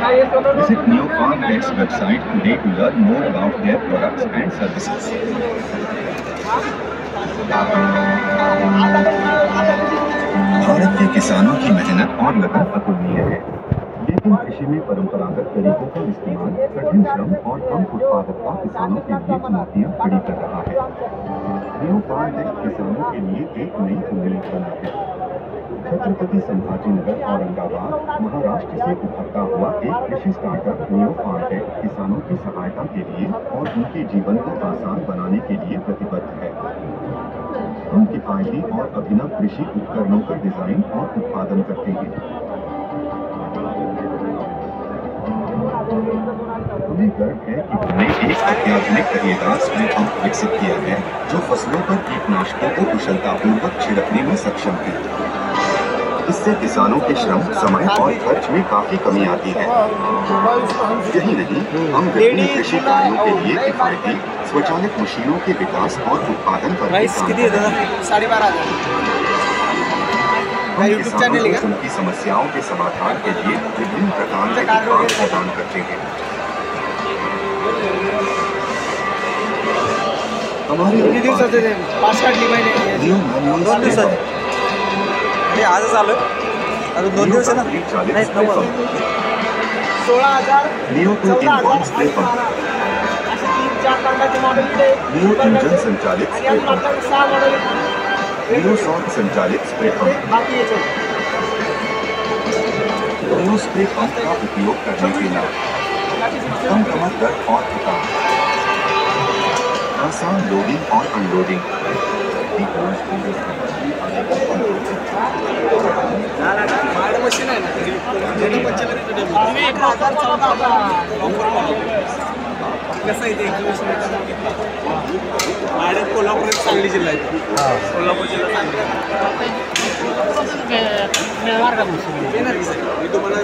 Visit NeoFarmTech's website today to learn more about their products and services. Bharat के किसानों की मेहनत और लगन अतुलनीय है, लेकिन कृषि में परंपरागत तरीकों का इस्तेमाल कठिन श्रम और कम उत्पादकता किसानों के लिए चुनौतियां खड़ी कर रहा है। NeoFarmTech किसानों के लिए एक नई उम्मीद बना है। छत्रपति संभाजीनगर औरंगाबाद महाराष्ट्र से उभरता हुआ एक कृषि स्टार्टअप NeoFarmTech किसानों की सहायता के लिए और उनके जीवन को आसान बनाने के लिए प्रतिबद्ध है। हम किफायती और अभिनव कृषि उपकरणों का डिजाइन और उत्पादन करते हैं। हमें गर्व है कि हमने एक अत्याधुनिक तरीकेदार स्प्रे पंप विकसित किया है जो फसलों पर कीटनाशकों को कुशलतापूर्वक छिड़कने में सक्षम है। इससे किसानों के श्रम, समय और खर्च में काफी कमी आती है। यही नहीं, हम विभिन्न कृषि कार्यों के लिए किफायती स्वचालित मशीनों के विकास और उत्पादन पर भी काम कर रहे हैं। हम किसानों को उनकी समस्याओं के समाधान के लिए विभिन्न प्रकार के उत्पाद प्रदान करते हैं। हमारे आजच आलोय, अजून 2 दिवस आहे ना, नाही 16,000 नियो2 इनबॉर्न स्प्रे पंप, नियो2 जन संचालित स्प्रे पंप, नियो100 संचालित spray pump. Neo spray pump का उपयोग करने के लाभ: कम कमर दर्द और थकान, आसान लोडिंग और अनलोडिंग, मशीन आहे कसं आहे ते कोल्हापूर सांगली जिल्हा आहे, कोल्हापूर जिल्हा सांगली तुम्हाला